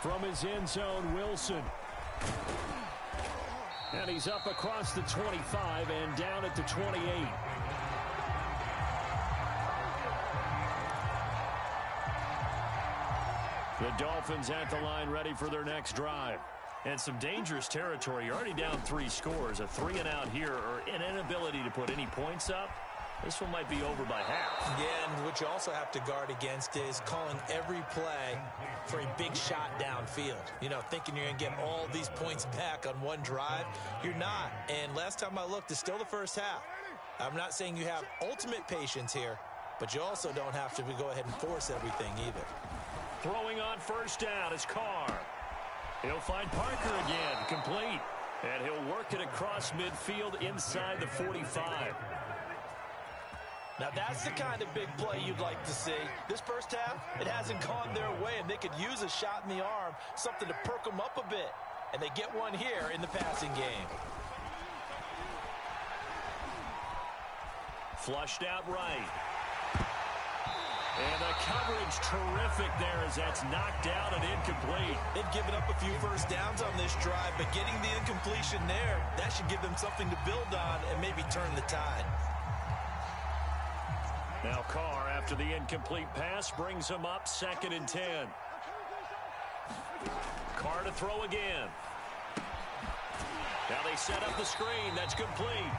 From his end zone, Wilson. And he's up across the 25 and down at the 28. The Dolphins at the line ready for their next drive. And some dangerous territory. You're already down 3 scores. A 3-and-out here or an inability to put any points up. This one might be over by half. Yeah, and what you also have to guard against is calling every play for a big shot downfield. You know, thinking you're going to get all these points back on one drive. You're not. And last time I looked, it's still the first half. I'm not saying you have ultimate patience here, but you also don't have to go ahead and force everything either. Throwing on first down is Carr. He'll find Parker again, complete. And he'll work it across midfield inside the 45. Now that's the kind of big play you'd like to see. This first half, it hasn't gone their way, and they could use a shot in the arm, something to perk them up a bit. And they get one here in the passing game. Flushed out right. And the coverage terrific there as that's knocked down and incomplete. They've given up a few first downs on this drive, but getting the incompletion there, that should give them something to build on and maybe turn the tide. Now Carr, after the incomplete pass, brings him up 2nd and 10. Carr to throw again. Now they set up the screen. That's complete.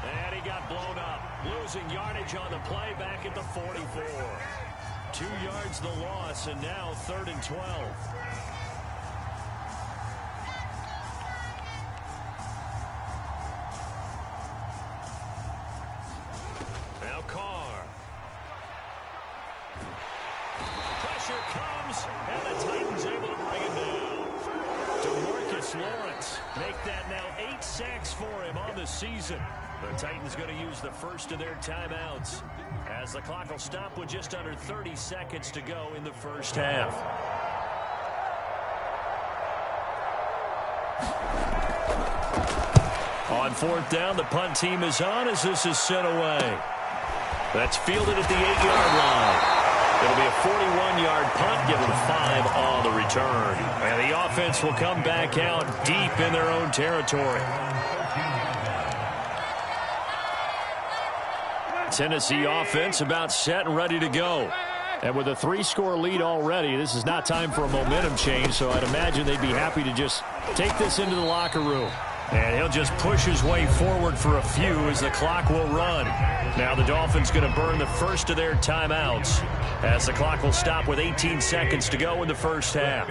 And he got blown up. Losing yardage on the play back at the 44. 2 yards the loss, and now 3rd and 12. Now Carr. Pressure comes, and the Titans able to bring him down. DeMarcus Lawrence make that now 8 sacks for him on the season. The Titans going to use the first of their timeouts as the clock will stop with just under 30 seconds to go in the first half. On 4th down, the punt team is on as this is sent away. That's fielded at the 8-yard line. It'll be a 41-yard punt, give them 5 on the return. And the offense will come back out deep in their own territory. Tennessee offense about set and ready to go. And with a 3-score lead already, this is not time for a momentum change, so I'd imagine they'd be happy to just take this into the locker room. And he'll just push his way forward for a few as the clock will run. Now the Dolphins going to burn the first of their timeouts as the clock will stop with 18 seconds to go in the first half.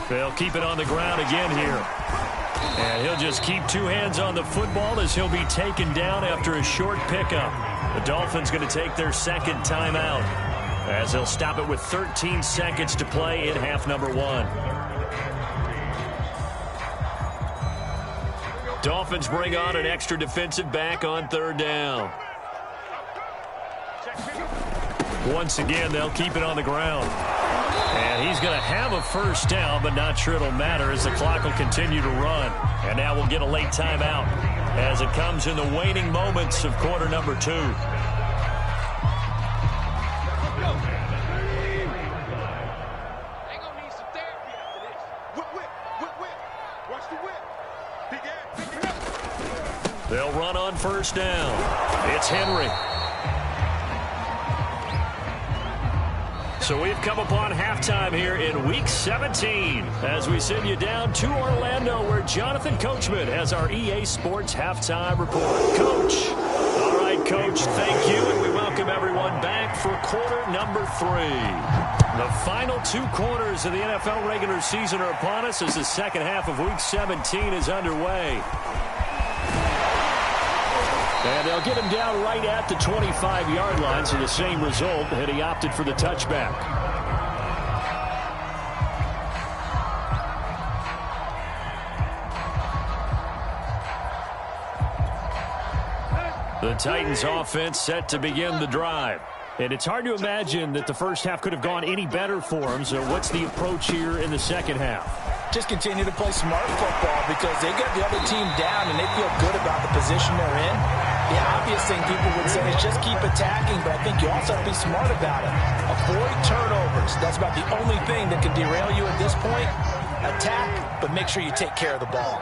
They'll keep it on the ground again here. And he'll just keep 2 hands on the football as he'll be taken down after a short pickup. The Dolphins going to take their 2nd timeout as they'll stop it with 13 seconds to play in half number 1. Dolphins bring on an extra defensive back on 3rd down. Once again, they'll keep it on the ground. And he's going to have a first down, but not sure it'll matter as the clock will continue to run. And now we'll get a late timeout as it comes in the waning moments of quarter number 2. They'll run on first down. It's Henry. So we've come upon halftime here in Week 17 as we send you down to Orlando where Jonathan Coachman has our EA Sports Halftime Report. Coach. All right, Coach, thank you, and we welcome everyone back for quarter number 3. The final 2 quarters of the NFL regular season are upon us as the second half of Week 17 is underway. And they'll get him down right at the 25-yard line, so the same result, and he opted for the touchback. The Titans offense set to begin the drive. And it's hard to imagine that the first half could have gone any better for them, so what's the approach here in the second half? Just continue to play smart football because they got the other team down and they feel good about the position they're in. The obvious thing people would say is just keep attacking, but I think you also have to be smart about it. Avoid turnovers. That's about the only thing that can derail you at this point. Attack, but make sure you take care of the ball.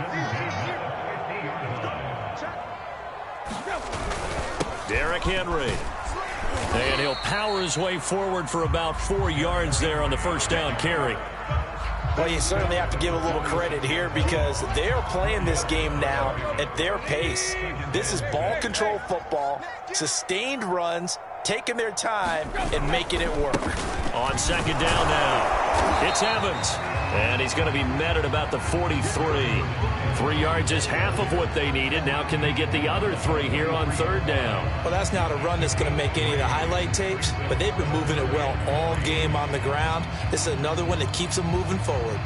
Derrick Henry. And he'll power his way forward for about 4 yards there on the first down carry. Well, you certainly have to give a little credit here because they are playing this game now at their pace. This is ball control football, sustained runs, taking their time, and making it work. On second down now, it's Evans. And he's going to be met at about the 43. 3 yards is half of what they needed. Now can they get the other 3 here on third down? Well, that's not a run that's going to make any of the highlight tapes, but they've been moving it well all game on the ground. This is another one that keeps them moving forward.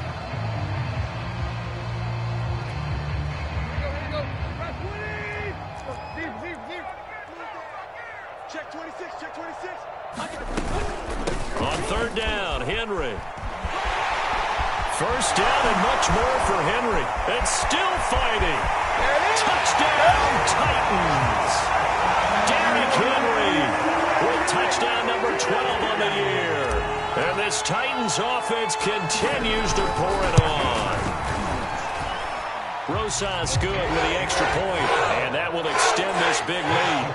Check 26, check 26. On third down, Henry. First down and much more for Henry. And still fighting. Touchdown, Titans. Derrick Henry with touchdown number 12 on the year. And this Titans offense continues to pour it on. Rosas good with the extra point, and that will extend this big lead.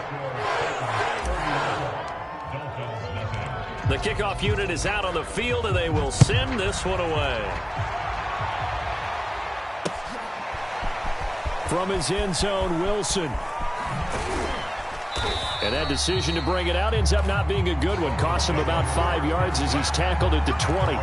The kickoff unit is out on the field, and they will send this one away. From his end zone, Wilson. And that decision to bring it out ends up not being a good one. Costs him about 5 yards as he's tackled at the 20.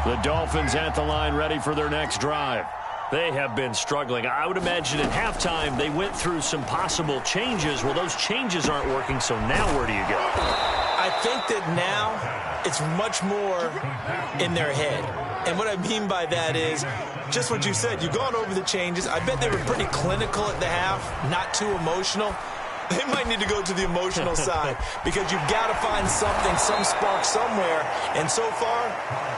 The Dolphins at the line ready for their next drive. They have been struggling. I would imagine at halftime they went through some possible changes. Well, those changes aren't working, so now where do you go? I think that now it's much more in their head. And what I mean by that is just what you said. You've gone over the changes. I bet they were pretty clinical at the half, not too emotional. They might need to go to the emotional side because you've got to find something, some spark somewhere. And so far,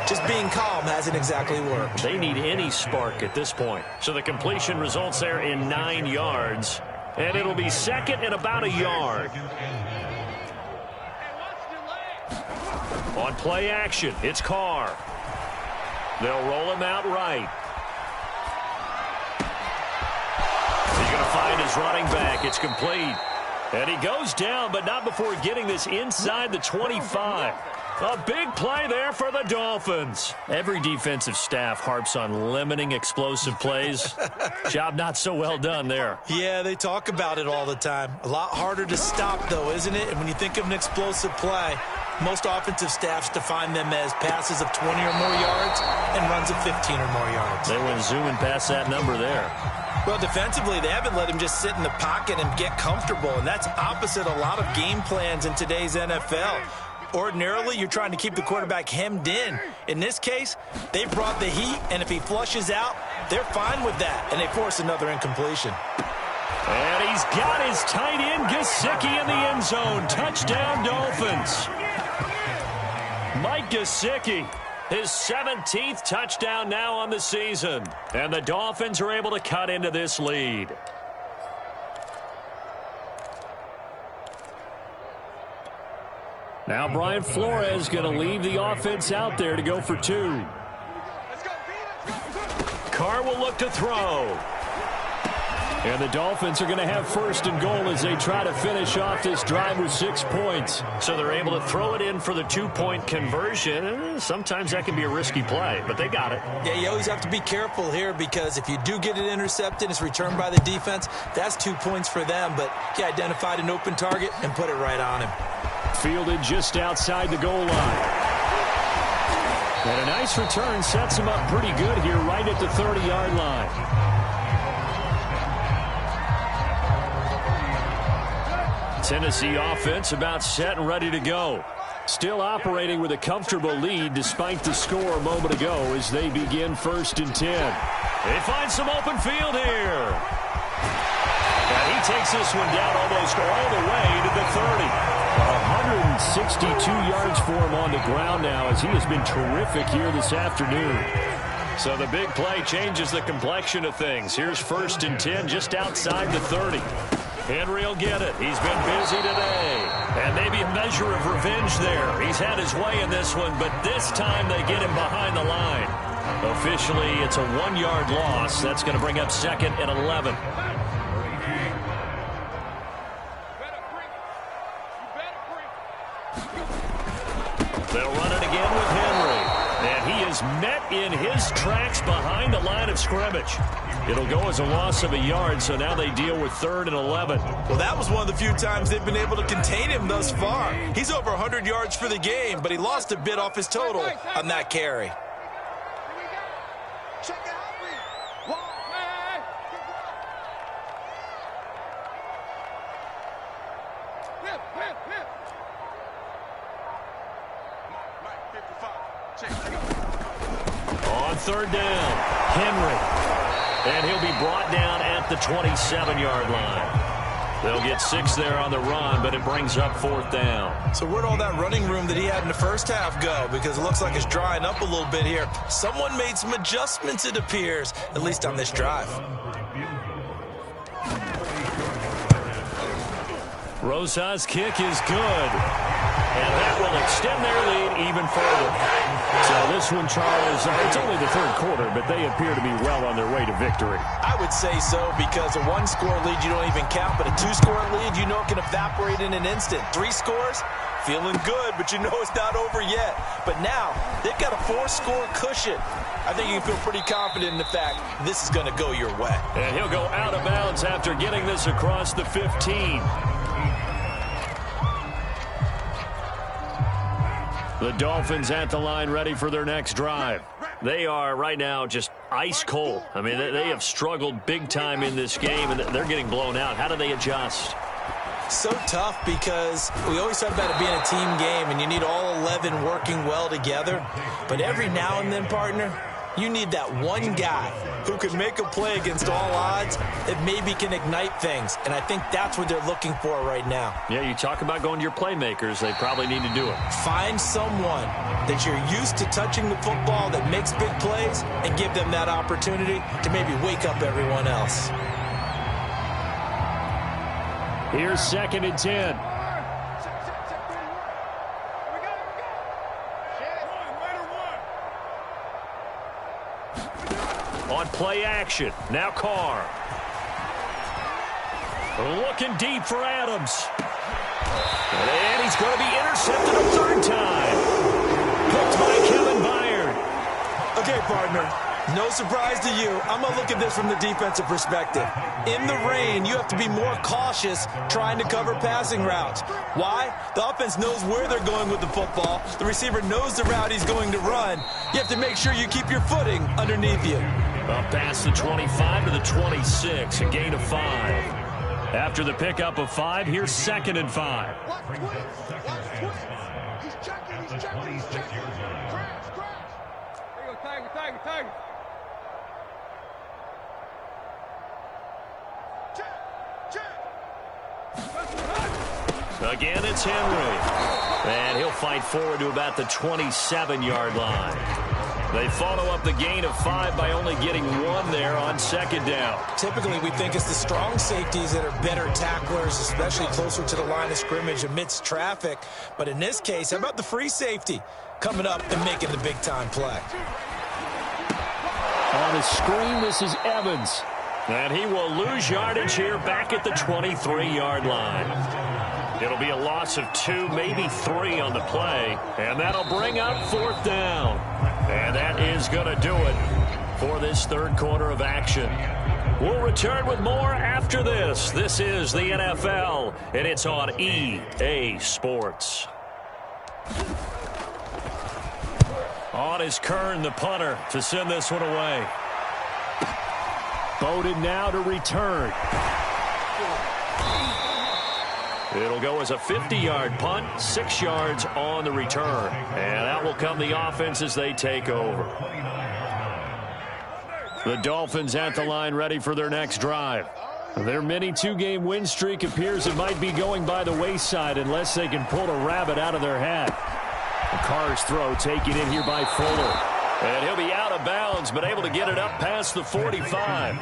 just being calm hasn't exactly worked. They need any spark at this point. So the completion results there in 9 yards. And it'll be second and about a yard. On play action, it's Carr. They'll roll him out right. He's going to find his running back. It's complete. And he goes down, but not before getting this inside the 25. A big play there for the Dolphins. Every defensive staff harps on limiting explosive plays. Job not so well done there. Yeah, they talk about it all the time. A lot harder to stop, though, isn't it? And when you think of an explosive play, most offensive staffs define them as passes of 20 or more yards and runs of 15 or more yards. They went zooming past that number there. Well, defensively, they haven't let him just sit in the pocket and get comfortable, and that's opposite a lot of game plans in today's NFL. Ordinarily, you're trying to keep the quarterback hemmed in. In this case, they brought the heat, and if he flushes out, they're fine with that, and they force another incompletion. And he's got his tight end, Gesicki, in the end zone. Touchdown, Dolphins. Mike Gesicki, his 17th touchdown now on the season. And the Dolphins are able to cut into this lead. Now Brian Flores going to leave the offense out there to go for 2. Carr will look to throw. And the Dolphins are going to have first and goal as they try to finish off this drive with 6 points. So they're able to throw it in for the 2-point conversion. Sometimes that can be a risky play, but they got it. Yeah, you always have to be careful here because if you do get it intercepted, it's returned by the defense, that's 2 points for them. But he identified an open target and put it right on him. Fielded just outside the goal line. And a nice return sets him up pretty good here right at the 30-yard line. Tennessee offense about set and ready to go. Still operating with a comfortable lead despite the score a moment ago as they begin 1st and 10. They find some open field here. And he takes this one down almost all the way to the 30. 162 yards for him on the ground now as he has been terrific here this afternoon. So the big play changes the complexion of things. Here's 1st and 10 just outside the 30. Henry will get it. He's been busy today. And maybe a measure of revenge there. He's had his way in this one, but this time they get him behind the line. Officially, it's a 1-yard loss. That's going to bring up 2nd and 11. They'll run it again with Henry. And he is met in his tracks behind the line of scrimmage. It'll go as a loss of a yard, so now they deal with 3rd and 11. Well, that was one of the few times they've been able to contain him thus far. He's over 100 yards for the game, but he lost a bit off his total on that carry. On 3rd down, Henry. And he'll be brought down at the 27-yard line. They'll get 6 there on the run, but it brings up 4th down. So where'd all that running room that he had in the first half go? Because it looks like it's drying up a little bit here. Someone made some adjustments, it appears, at least on this drive. Rosa's kick is good. And that will extend their lead even further. So this one, Charles, it's only the 3rd quarter, but they appear to be well on their way to victory. I would say so, because a 1-score lead you don't even count, but a 2-score lead you know it can evaporate in an instant. 3 scores, feeling good, but you know it's not over yet. But now, they've got a 4-score cushion. I think you can feel pretty confident in the fact this is going to go your way. And he'll go out of bounds after getting this across the 15. The Dolphins at the line ready for their next drive. They are right now just ice cold. I mean, they have struggled big time in this game, and they're getting blown out. How do they adjust? So tough, because we always talk about it being a team game, and you need all 11 working well together. But every now and then, partner, you need that one guy who can make a play against all odds that maybe can ignite things. And I think that's what they're looking for right now. Yeah, you talk about going to your playmakers. They probably need to do it. Find someone that you're used to touching the football that makes big plays and give them that opportunity to maybe wake up everyone else. Here's 2nd and 10. On play action, now Carr. Looking deep for Adams. And he's going to be intercepted a 3rd time. Hooked by Kevin Byard. Okay, partner, no surprise to you. I'm going to look at this from the defensive perspective. In the rain, you have to be more cautious trying to cover passing routes. Why? The offense knows where they're going with the football. The receiver knows the route he's going to run. You have to make sure you keep your footing underneath you. Up past the 25 to the 26, a gain of 5. After the pickup of 5, here's 2nd and 5. He's checking. Crash. There you go, Tiger. Check. Again, it's Henry. And he'll fight forward to about the 27-yard line. They follow up the gain of 5 by only getting 1 there on 2nd down. Typically, we think it's the strong safeties that are better tacklers, especially closer to the line of scrimmage amidst traffic. But in this case, how about the free safety coming up and making the big-time play? On the screen, this is Evans. And he will lose yardage here back at the 23-yard line. It'll be a loss of 2, maybe 3 on the play. And that'll bring up 4th down. And that is going to do it for this 3rd quarter of action. We'll return with more after this. This is the NFL, and it's on EA Sports. On is Kern, the punter, to send this one away. Bowden now to return. It'll go as a 50-yard punt, 6 yards on the return. And out will come the offense as they take over. The Dolphins at the line ready for their next drive. Their mini 2-game win streak appears it might be going by the wayside unless they can pull a rabbit out of their hat. The Carr's throw taken in here by Fuller. And he'll be out of bounds, but able to get it up past the 45.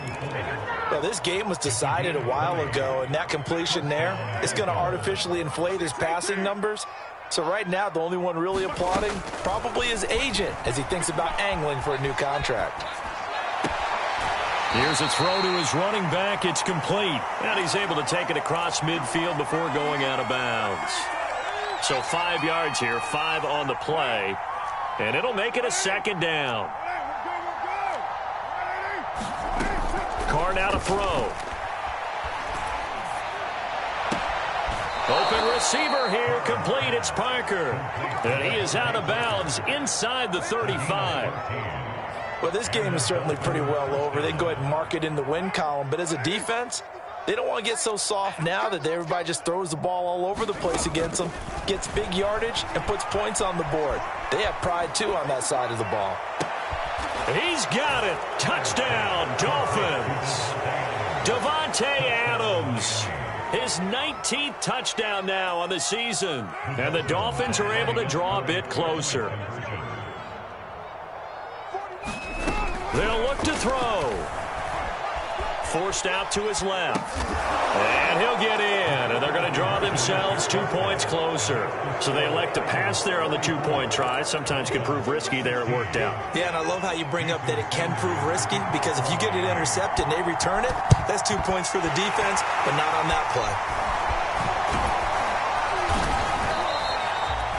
Well, this game was decided a while ago, and that completion there is going to artificially inflate his passing numbers. So right now, the only one really applauding probably his agent as he thinks about angling for a new contract. Here's a throw to his running back. It's complete. And he's able to take it across midfield before going out of bounds. So 5 yards here, 5 on the play. And it'll make it a second down. Carr now to throw. Open receiver here, complete. It's Parker. And he is out of bounds inside the 35. Well, this game is certainly pretty well over. They can go ahead and mark it in the win column. But as a defense, they don't want to get so soft now that everybody just throws the ball all over the place against them, gets big yardage, and puts points on the board. They have pride, too, on that side of the ball. He's got it. Touchdown, Dolphins. Davante Adams. His 19th touchdown now on the season. And the Dolphins are able to draw a bit closer. They'll look to throw. Forced out to his left. And he'll get in. And they're going to draw themselves 2 points closer. So they elect to pass there on the two-point try. Sometimes can prove risky there. It worked out. Yeah, and I love how you bring up that it can prove risky, because if you get it intercepted and they return it, that's 2 points for the defense, but not on that play.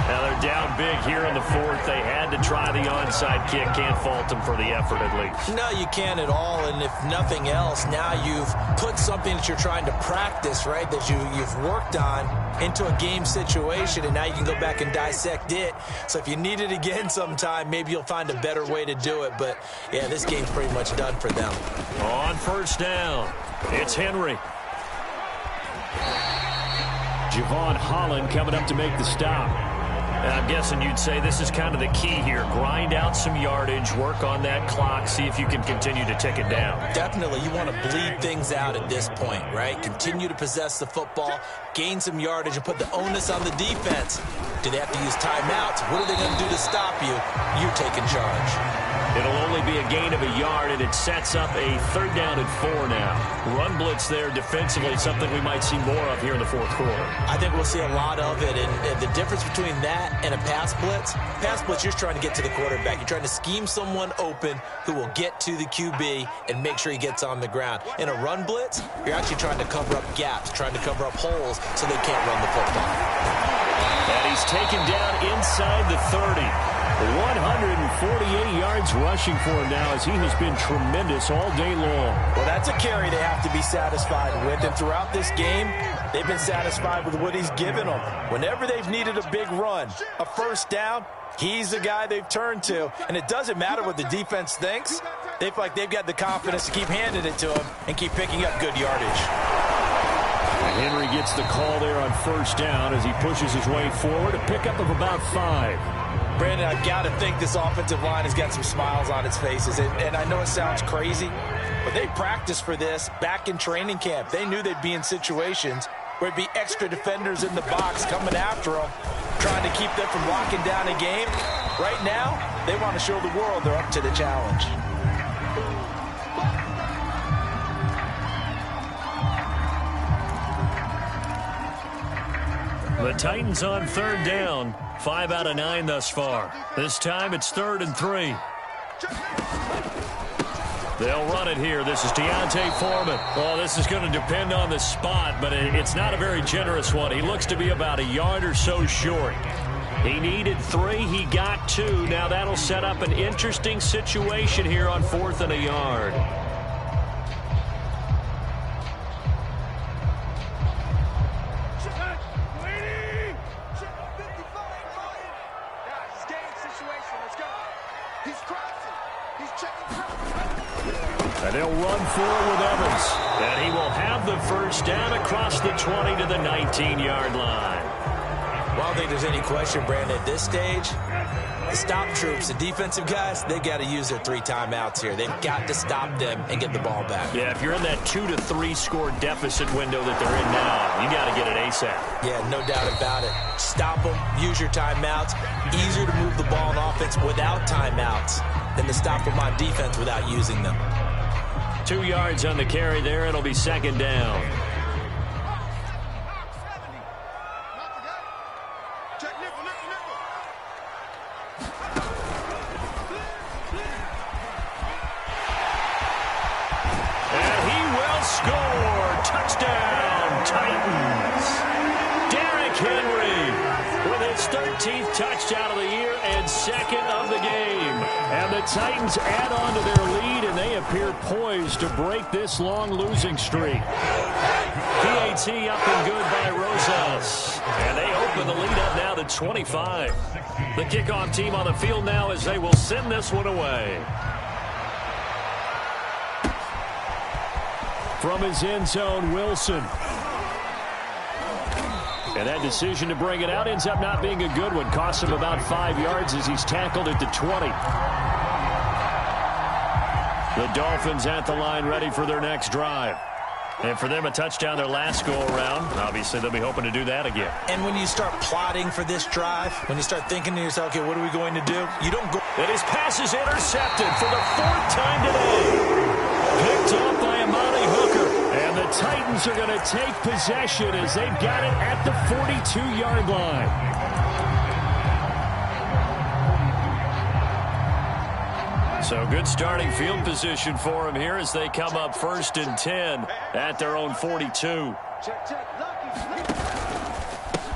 Now they're down big here in the fourth. They had to try the onside kick. Can't fault them for the effort at least. No, you can't at all. And if nothing else, now you've put something that you're trying to practice, right, that you've worked on into a game situation, and now you can go back and dissect it. So if you need it again sometime, maybe you'll find a better way to do it. But, yeah, this game's pretty much done for them. On first down, it's Henry. Javon Holland coming up to make the stop. And I'm guessing you'd say this is kind of the key here. Grind out some yardage, work on that clock, see if you can continue to tick it down. Definitely. You want to bleed things out at this point, right? Continue to possess the football, gain some yardage, and put the onus on the defense. Do they have to use timeouts? What are they going to do to stop you? You're taking charge. It'll only be a gain of a yard, and it sets up a 3rd down and 4 now. Run blitz there defensively, something we might see more of here in the fourth quarter. I think we'll see a lot of it, and the difference between that and a pass blitz, you're trying to get to the quarterback. You're trying to scheme someone open who will get to the QB and make sure he gets on the ground. In a run blitz, you're actually trying to cover up gaps, trying to cover up holes so they can't run the football. And he's taken down inside the 30. 148 yards rushing for him now, as he has been tremendous all day long. Well, that's a carry they have to be satisfied with. And throughout this game, they've been satisfied with what he's given them. Whenever they've needed a big run, a first down, he's the guy they've turned to. And it doesn't matter what the defense thinks. They feel like they've got the confidence to keep handing it to him and keep picking up good yardage. Henry gets the call there on first down as he pushes his way forward. A pickup of about 5. Brandon, I've got to think this offensive line has got some smiles on its faces. And I know it sounds crazy, but they practiced for this back in training camp. They knew they'd be in situations where it'd be extra defenders in the box coming after them, trying to keep them from locking down a game. Right now, they want to show the world they're up to the challenge. The Titans on 3rd down. 5 out of 9 thus far. This time it's 3rd and 3. They'll run it here. This is Deontay Foreman. Oh, this is going to depend on the spot, but it's not a very generous one. He looks to be about a yard or so short. He needed 3. He got 2. Now that'll set up an interesting situation here on 4th and a yard. And they'll run forward with Evans. And he will have the first down across the 20 to the 19-yard line. Well, I don't think there's any question, Brandon, at this stage, the stop troops, the defensive guys, they got to use their 3 timeouts here. They've got to stop them and get the ball back. Yeah, if you're in that 2 to 3 score deficit window that they're in now, you got to get it ASAP. Yeah, no doubt about it. Stop them, use your timeouts. Easier to move the ball on offense without timeouts than to stop them on defense without using them. 2 yards on the carry there. It'll be second down. Touchdown of the year and second of the game. And the Titans add on to their lead, and they appear poised to break this long losing streak. PAT up and good by Rosas. And they open the lead up now to 25. The kickoff team on the field now as they will send this one away. From his end zone, Wilson. And that decision to bring it out ends up not being a good one. Costs him about 5 yards as he's tackled at the 20. The Dolphins at the line ready for their next drive. And for them, a touchdown their last go-around. Obviously, they'll be hoping to do that again. And when you start plotting for this drive, when you start thinking to yourself, okay, what are we going to do? You don't go. And his pass is intercepted for the 4th time today. Picked off by Amani Hooker. And the Titans are going to take possession as they've got it at the 42-yard line. So good starting field position for them here as they come up 1st and 10 at their own 42.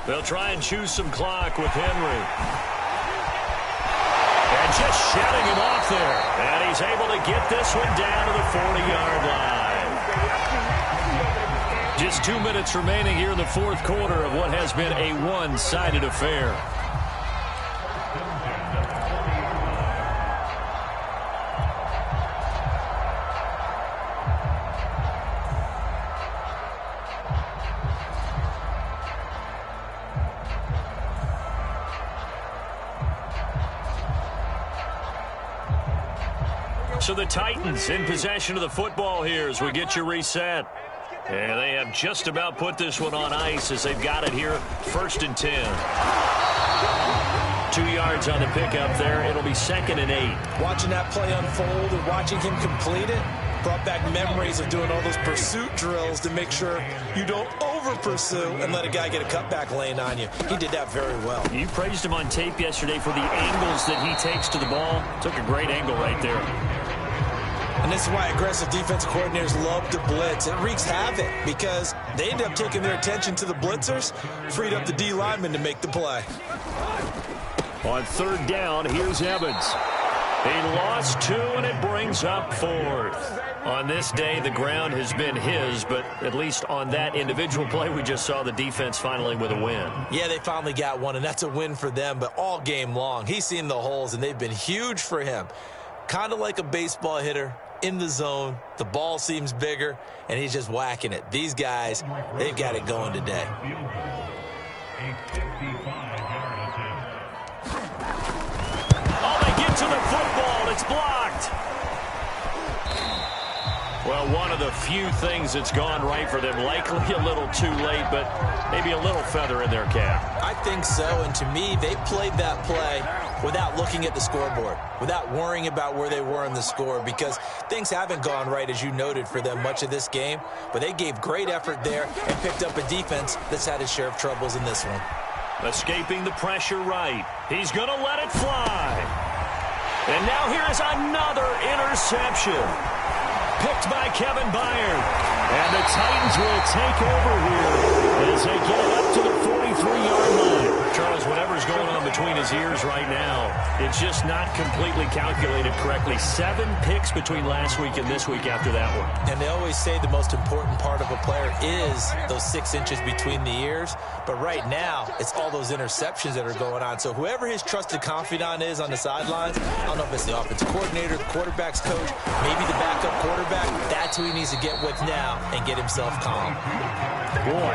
They'll try and choose some clock with Henry. And just shutting him off there. And he's able to get this one down to the 40-yard line. Just 2 minutes remaining here in the 4th quarter of what has been a one-sided affair. So the Titans in possession of the football here as we get you reset. And they have just about put this one on ice as they've got it here, 1st and 10. 2 yards on the pickup there. It'll be 2nd and 8. Watching that play unfold and watching him complete it brought back memories of doing all those pursuit drills to make sure you don't over-pursue and let a guy get a cutback lane on you. He did that very well. You praised him on tape yesterday for the angles that he takes to the ball. Took a great angle right there. And this is why aggressive defensive coordinators love to blitz. It wreaks havoc because they end up taking their attention to the blitzers, freed up the D lineman to make the play. On 3rd down, here's Evans. He lost 2, and it brings up 4th. On this day, the ground has been his, but at least on that individual play, we just saw the defense finally with a win. Yeah, they finally got one, and that's a win for them, but all game long, he's seen the holes, and they've been huge for him. Kind of like a baseball hitter. In the zone, the ball seems bigger, and he's just whacking it. These guys, they've got it going today. Oh, they get to the football. It's blocked. Well, one of the few things that's gone right for them. Likely a little too late, but maybe a little feather in their cap. I think so, and to me, they played that play without looking at the scoreboard, without worrying about where they were in the score, because things haven't gone right, as you noted, for them much of this game. But they gave great effort there and picked up a defense that's had its share of troubles in this one. Escaping the pressure right. He's going to let it fly. And now here is another interception. Picked by Kevin Byard. And the Titans will take over here as they get it up to the 43-yard line. Charles, whatever's going on between his ears right now, it's just not completely calculated correctly. 7 picks between last week and this week after that one. And they always say the most important part of a player is those 6 inches between the ears. But right now, it's all those interceptions that are going on. So whoever his trusted confidant is on the sidelines, I don't know if it's the offensive coordinator, the quarterback's coach, maybe the backup quarterback, that's That's who he needs to get with now and get himself calm. Boy,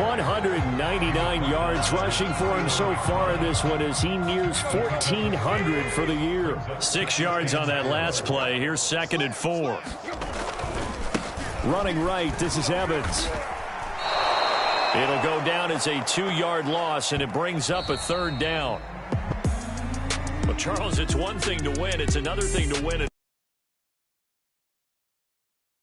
199 yards rushing for him so far in this one as he nears 1,400 for the year. 6 yards on that last play. Here's 2nd and 4. Running right, this is Evans. It'll go down as a 2-yard loss, and it brings up a 3rd down. Well, Charles, it's one thing to win. It's another thing to win it.